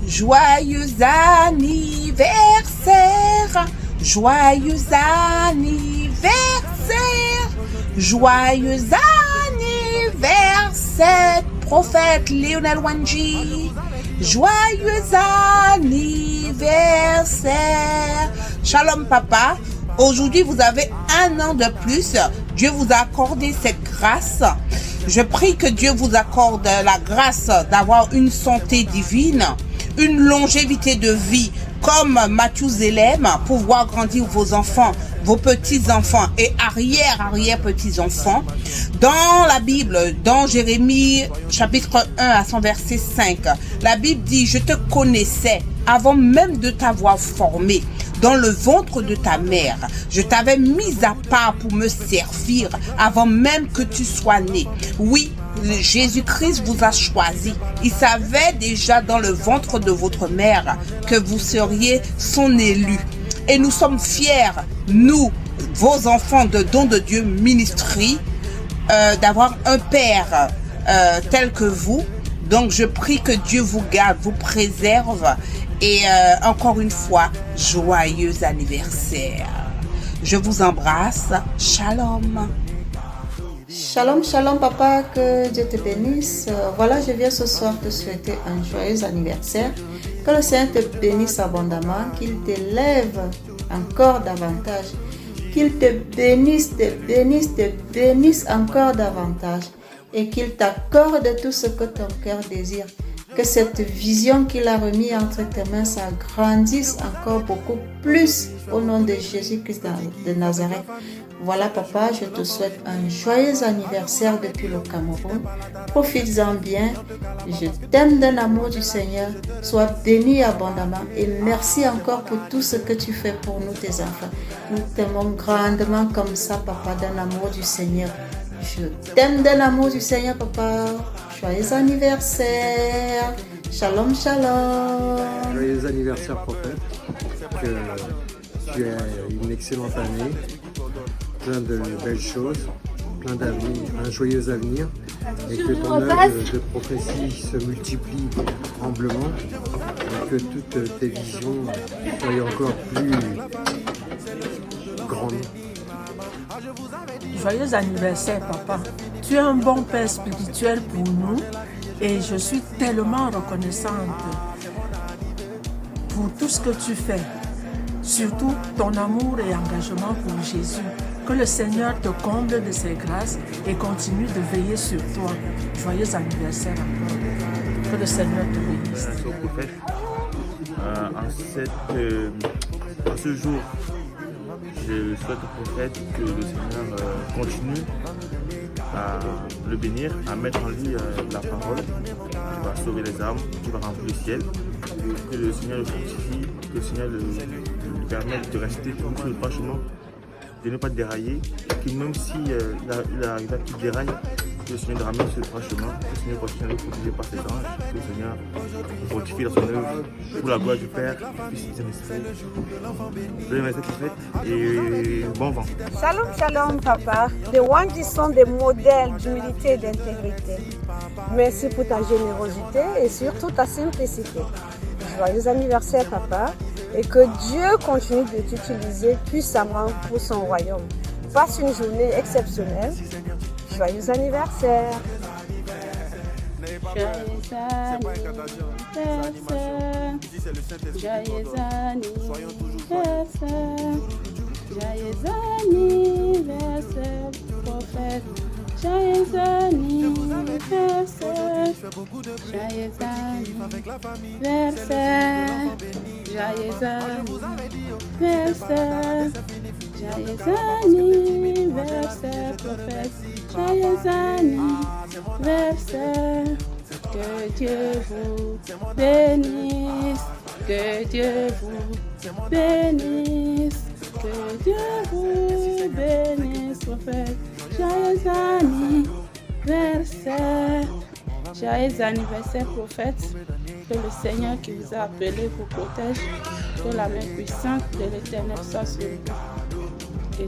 Joyeux anniversaire, joyeux anniversaire, joyeux anniversaire, prophète Lionel Wanji. Joyeux anniversaire. Shalom papa. Aujourd'hui, vous avez un an de plus. Dieu vous a accordé cette grâce. Je prie que Dieu vous accorde la grâce d'avoir une santé divine, une longévité de vie comme Mathusalem, pour voir grandir vos enfants, vos petits-enfants et arrière-petits-enfants. Dans la Bible, dans Jérémie chapitre 1 à son verset 5, la Bible dit « Je te connaissais avant même de t'avoir formé. Dans le ventre de ta mère, je t'avais mis à part pour me servir avant même que tu sois né. » Oui, Jésus-Christ vous a choisi. Il savait déjà dans le ventre de votre mère que vous seriez son élu. Et nous sommes fiers, nous, vos enfants de Don de Dieu Ministry, d'avoir un père tel que vous. Donc je prie que Dieu vous garde, vous préserve. Et encore une fois, joyeux anniversaire. Je vous embrasse. Shalom. Shalom, shalom papa, que Dieu te bénisse. Voilà, je viens ce soir te souhaiter un joyeux anniversaire. Que le Seigneur te bénisse abondamment, qu'il t'élève encore davantage. Qu'il te bénisse encore davantage. Et qu'il t'accorde tout ce que ton cœur désire. Que cette vision qu'il a remise entre tes mains s'agrandisse encore beaucoup plus au nom de Jésus-Christ de Nazareth. Voilà papa, je te souhaite un joyeux anniversaire depuis le Cameroun. Profites-en bien. Je t'aime d'un amour du Seigneur. Sois béni abondamment et merci encore pour tout ce que tu fais pour nous, tes enfants. Nous t'aimons grandement comme ça, papa, d'un amour du Seigneur. Je t'aime d'un amour du Seigneur, papa. Joyeux anniversaire. Shalom, shalom. Joyeux anniversaire, prophète. Que tu aies une excellente année. Plein de belles choses. Plein d'avenir, un joyeux avenir. Et que ton œuvre de prophétie se multiplie humblement. Et que toutes tes visions soient encore plus grandes. Joyeux anniversaire, papa. Tu es un bon père spirituel pour nous et je suis tellement reconnaissante pour tout ce que tu fais. Surtout ton amour et engagement pour Jésus. Que le Seigneur te comble de ses grâces et continue de veiller sur toi. Joyeux anniversaire encore. Que le Seigneur te bénisse. En ce jour, je souhaite au prophète que le Seigneur continue à le bénir, à mettre en lui la parole qui va sauver les âmes, qui va remplir le ciel. Que le Seigneur le fortifie, que le Seigneur lui permette de rester toujours sur le droit chemin, de ne pas dérailler, que même s'il arrive à qu'il déraille, que le Seigneur le ramène sur le droit chemin, que le Seigneur continue à le protéger par ses anges, que le Seigneur le fortifie dans son œuvre pour la gloire du Père, du Fils et du Saint-Esprit. Joyeux anniversaire prophète et bon vent. Shalom, shalom papa. Les Wanji sont des modèles d'humilité et d'intégrité. Merci pour ta générosité et surtout ta simplicité. Joyeux anniversaire papa et que Dieu continue de t'utiliser puissamment pour son royaume. Passe une journée exceptionnelle. Joyeux anniversaire. Joyeux anniversaire. Joyeux anniversaire, prophète. Joyeux anniversaire. Joyeux anniversaire. Joyeux anniversaire. Joyeux anniversaire, prophète. Joyeux anniversaire. Que Dieu vous bénisse. Que Dieu vous bénisse. Que Dieu vous bénisse, prophète. Joyeux anniversaire. Joyeux anniversaire, prophète. Que le Seigneur qui vous a appelé vous protège. Que la main puissante de l'Éternel soit sur vous. Et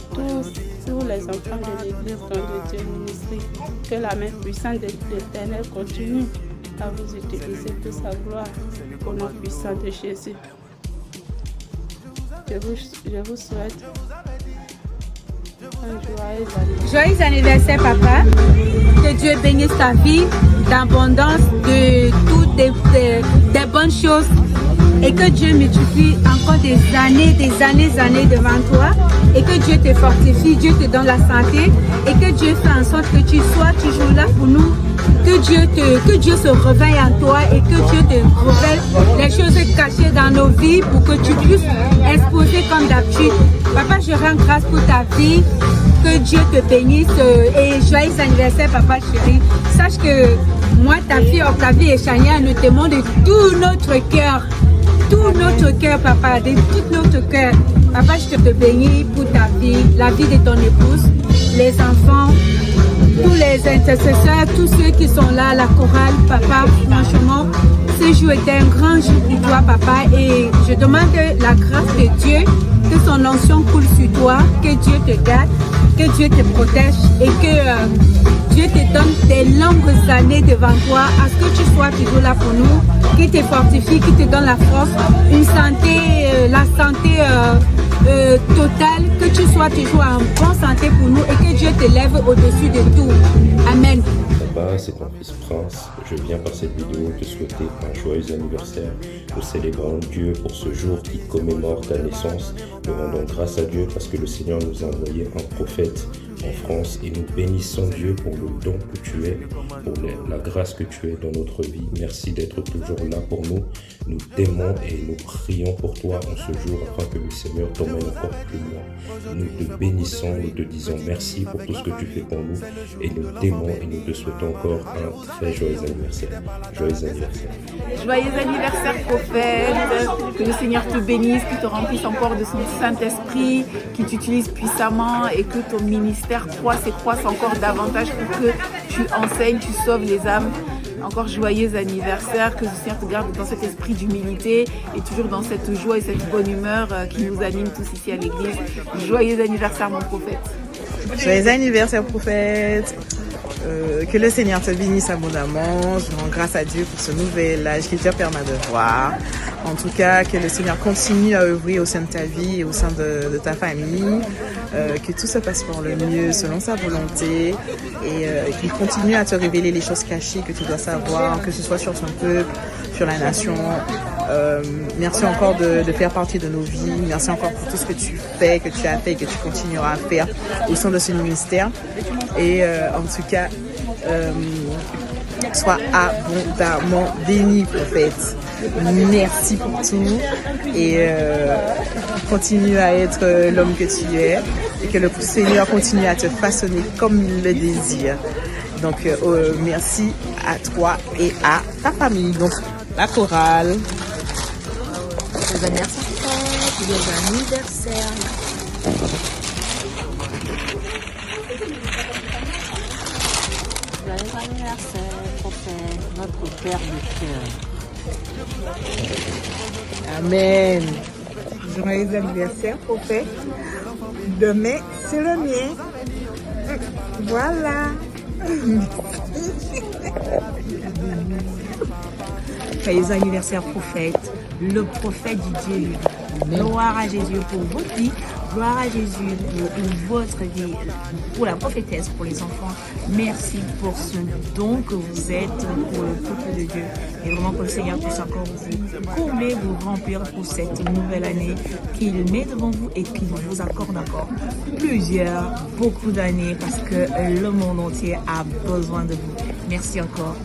tous les enfants de l'Église Don de Dieu Ministry, que la main puissante de l'Éternel continue à vous utiliser pour sa gloire. au nom puissant de Jésus. Je vous souhaite un joyeux anniversaire, papa. Que Dieu bénisse ta vie d'abondance, de toutes des bonnes choses. Et que Dieu multiplie encore des années devant toi. Et que Dieu te fortifie, Dieu te donne la santé. Et que Dieu fait en sorte que tu sois toujours là pour nous. Que Dieu se réveille en toi et que Dieu te révèle les choses cachées dans nos vies pour que tu puisses exposer comme d'habitude. Papa, je rends grâce pour ta vie. Que Dieu te bénisse et joyeux anniversaire, papa chéri. Sache que moi, ta fille Octavie et Chania, nous t'aimons de tout notre cœur. Tout notre cœur, papa, de tout notre cœur. Papa, je te bénis pour ta vie, la vie de ton épouse, les enfants, tous les intercesseurs, tous ceux qui sont là, la chorale, papa, franchement, ce jour est un grand jour pour toi, papa, et je demande la grâce de Dieu, que son onction coule sur toi, que Dieu te garde, que Dieu te protège et que Dieu te donne des longues années devant toi, à ce que tu sois toujours là pour nous, qui te fortifie, qui te donne la force, une santé, la santé totale, que tu sois toujours en bonne santé pour nous et que Dieu te lève au-dessus de tout. Amen. Papa, c'est ton fils Prince. Je viens par cette vidéo te souhaiter un joyeux anniversaire. Nous célébrons Dieu pour ce jour qui commémore ta naissance. Nous rendons grâce à Dieu parce que le Seigneur nous a envoyé un prophète en France et nous bénissons Dieu pour le don que tu es, pour la grâce que tu es dans notre vie. Merci d'être toujours là pour nous. Nous t'aimons et nous prions pour toi en ce jour afin que le Seigneur t'emmène encore plus loin. Nous te bénissons, nous te disons merci pour tout ce que tu fais pour nous et nous t'aimons et nous te souhaitons encore un très joyeux anniversaire. Joyeux anniversaire. Joyeux anniversaire, prophète. Que le Seigneur te bénisse, qu'il te remplisse encore de son Saint-Esprit, qu'il t'utilise puissamment et que ton ministère croisse et croisse encore davantage pour que tu enseignes, tu sauves les âmes. Encore joyeux anniversaire, que le Seigneur te garde dans cet esprit d'humilité et toujours dans cette joie et cette bonne humeur qui nous anime tous ici à l'église. Joyeux anniversaire, mon prophète. Joyeux anniversaire, prophète. Que le Seigneur te bénisse abondamment. Je rends grâce à Dieu pour ce nouvel âge qu'il te permet de voir. En tout cas, que le Seigneur continue à œuvrer au sein de ta vie et au sein de ta famille. Que tout se passe pour le mieux selon sa volonté et qu'il continue à te révéler les choses cachées que tu dois savoir, que ce soit sur son peuple, sur la nation. Merci encore de faire partie de nos vies. Merci encore pour tout ce que tu fais, que tu as fait et que tu continueras à faire au sein de ce ministère. Et en tout cas, sois abondamment béni, prophète. Merci pour tout et continue à être l'homme que tu es et que le Seigneur continue à te façonner comme il le désire. Donc merci à toi et à ta famille. Donc la chorale. Joyeux anniversaire, joyeux anniversaire. Joyeux anniversaire, prophète, notre Père du cœur. Amen. Joyeux anniversaire, prophète. Demain, c'est le mien. Voilà. Joyeux anniversaire, prophète. Le prophète du Dieu. Gloire à Jésus pour votre vie. Gloire à Jésus pour votre vie, pour la prophétesse, pour les enfants. Merci pour ce don que vous êtes pour le peuple de Dieu. Et vraiment que le Seigneur puisse encore vous combler, vous remplir pour cette nouvelle année qu'il met devant vous et qu'il vous accorde encore beaucoup d'années parce que le monde entier a besoin de vous. Merci encore.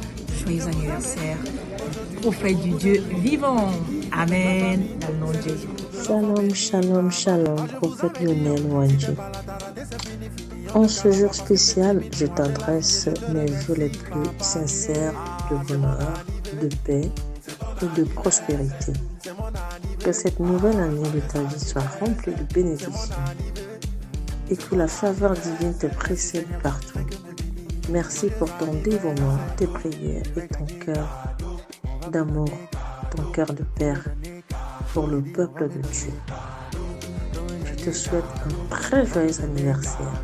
Joyeux anniversaire. Prophète du Dieu vivant. Amen. Dans le nom de Jésus. Shalom, shalom, shalom, prophète Lionel Wandji. En ce jour spécial, je t'adresse mes vœux les plus sincères de bonheur, de paix et de prospérité. Que cette nouvelle année de ta vie soit remplie de bénédictions et que la faveur divine te précède partout. Merci pour ton dévouement, tes prières et ton cœur d'amour, ton cœur de père pour le peuple de Dieu. Je te souhaite un très joyeux anniversaire.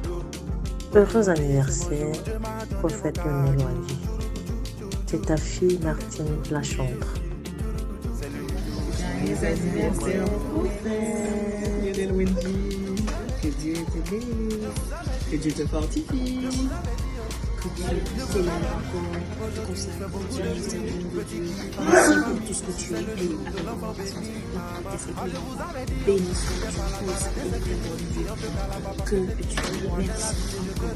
Heureux anniversaire, prophète Lionel Wandji. C'est ta fille Martine Lachambre. Joyeux anniversaire, prophète Lionel Wendy. Que Dieu te bénisse, que Dieu te fortifie. Que Dieu t'élève encore, que consacre Dieu jusqu'à la gloire de Dieu. Merci pour tout ce que tu es et la recommandation de tes séquelles. Béni soit ta force et ta bonne Dieu. Que tu te remercies encore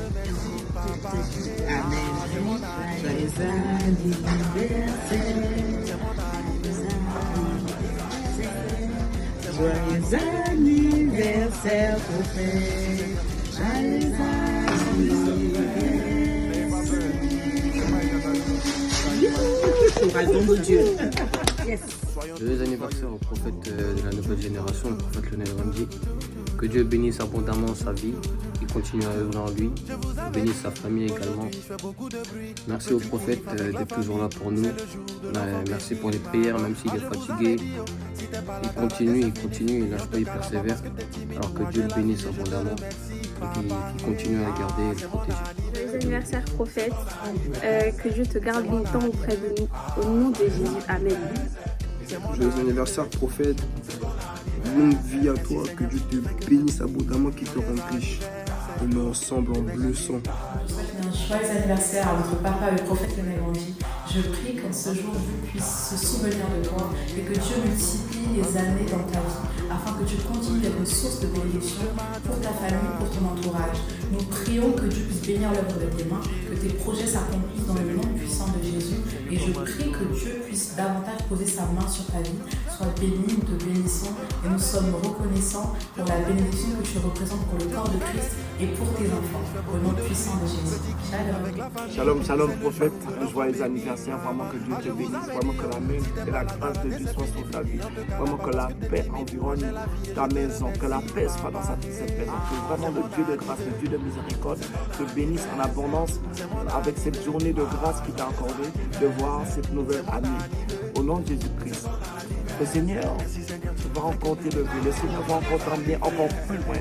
pour ta vie. Amen. Joyeux anniversaire. Joyeux anniversaire, prophète. Joyeux anniversaire. Dieu. Yes. Joyeux anniversaire au prophète de la nouvelle génération, le prophète Lionel Wendy. Que Dieu bénisse abondamment sa vie, qu'il continue à œuvrer en lui, bénisse sa famille également. Merci au prophète d'être toujours là pour nous. Merci pour les prières, même s'il est fatigué. Il continue, il lâche pas, il persévère. Alors que Dieu le bénisse abondamment et qu'il continue à le garder et le protéger. Joyeux anniversaire prophète, que Dieu te garde longtemps auprès de nous. Au nom de Jésus, Amen. Joyeux anniversaire prophète, longue vie à toi, que Dieu te bénisse abondamment, qu'il te remplisse. Et nous ensemble en bleu sang. Joyeux anniversaire à votre papa, le prophète Lionel Wendy. Je prie qu'en ce jour, Dieu puisse se souvenir de toi et que Dieu multiplie les années dans ta vie afin que tu continues d'être une source de bénédiction pour ta famille, pour ton entourage. Nous prions que Dieu puisse bénir l'œuvre de tes mains, que tes projets s'accomplissent dans le nom puissant de Jésus. Et je prie que Dieu puisse davantage poser sa main sur ta vie. Sois béni, nous te bénissons et nous sommes reconnaissants pour la bénédiction que tu représentes pour le corps de Christ et pour tes enfants. Au nom puissant de Jésus. Shalom. Shalom prophète, joyeux anniversaire, vraiment que Dieu te bénisse, vraiment que la main et la grâce de Dieu soit sur ta vie, vraiment que la paix environne ta maison, que la paix soit dans cette maison, que vraiment le Dieu de grâce, le Dieu de miséricorde te bénisse en abondance avec cette journée de grâce qui t'a accordé de voir cette nouvelle année. Au nom de Jésus-Christ. Le Seigneur va encore t'élever, le Seigneur va encore t'emmener encore plus loin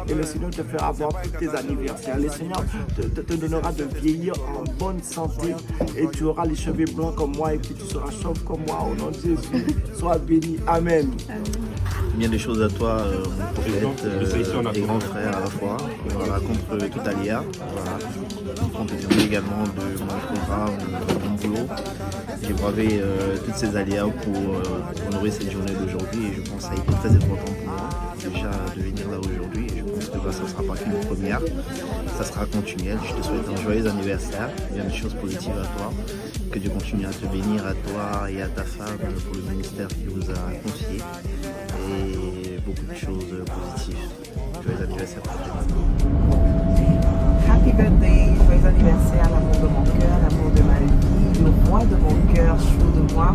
et le Seigneur te fera avoir tous tes anniversaires. Le Seigneur te donnera de vieillir en bonne santé et tu auras les cheveux blancs comme moi et puis tu seras chauve comme moi. Au nom de Jésus, sois béni. Amen. Bien des choses à toi, mon prophète, et grand frère à la fois. Voilà, contre toute aléa. Voilà. On te témoigne également de mon programme, de mon boulot. J'ai bravé toutes ces aléas pour honorer cette journée d'aujourd'hui et je pense que ça a été très important pour moi déjà de venir là aujourd'hui et je pense que ça ne sera pas qu'une première, ça sera continuel. Je te souhaite un joyeux anniversaire, bien des choses positives à toi, que Dieu continue à te bénir à toi et à ta femme pour le ministère qu'il vous a confié et beaucoup de choses positives. Joyeux anniversaire pour toi. Happy birthday, joyeux anniversaire, l'amour de mon cœur, l'amour de ma vie, le roi de mon cœur, chou de moi.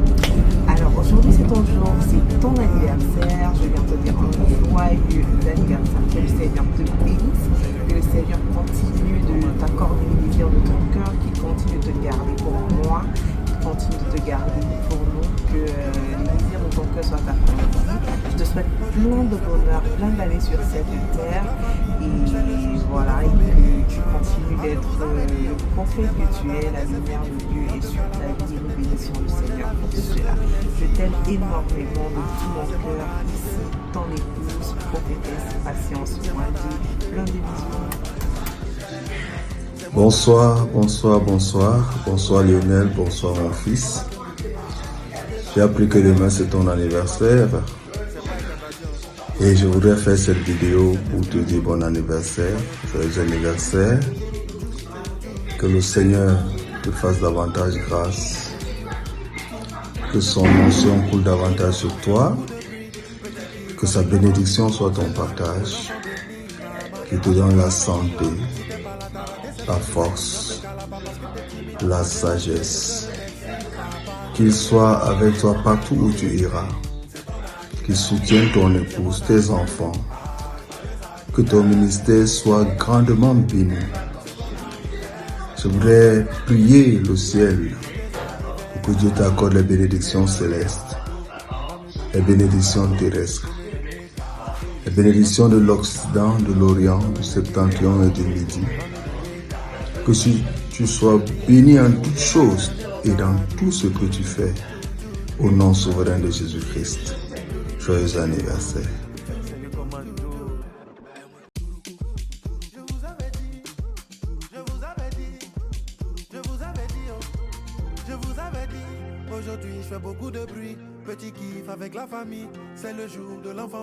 Alors aujourd'hui c'est ton jour, c'est ton anniversaire, je viens te dire un joyeux anniversaire, que le Seigneur te bénisse, que le Seigneur continue de t'accorder les désirs de ton cœur, qu'il continue de te garder pour moi, qu'il continue de te garder pour nous, que les désirs de ton cœur soient accomplis. Je te souhaite plein de bonheur, plein d'années sur cette terre et voilà, et que tu continues d'être le prophète que tu es, la lumière de Dieu et sur ta vie, nous bénissons le Seigneur pour cela. Je t'aime énormément de tout mon cœur ici, ton épouse, prophétesse, patience, Wendy, plein de bisous. Bonsoir Lionel, bonsoir mon fils. J'ai appris que demain c'est ton anniversaire et je voudrais faire cette vidéo pour te dire bon anniversaire, joyeux anniversaire, que le Seigneur te fasse davantage grâce, que son onction coule davantage sur toi, que sa bénédiction soit ton partage, qu'il te donne la santé, la force, la sagesse, qu'il soit avec toi partout où tu iras, qu'il soutienne ton épouse, tes enfants, que ton ministère soit grandement béni. Je voudrais prier le ciel pour que Dieu t'accorde les bénédictions célestes, les bénédictions terrestres, les bénédictions de l'Occident, de l'Orient, du Septentrion et du Midi. Que tu sois béni en toutes choses et dans tout ce que tu fais, au nom souverain de Jésus-Christ. Joyeux anniversaire. Aujourd'hui je fais beaucoup de bruit, petit kiff avec la famille, c'est le jour de l'enfant.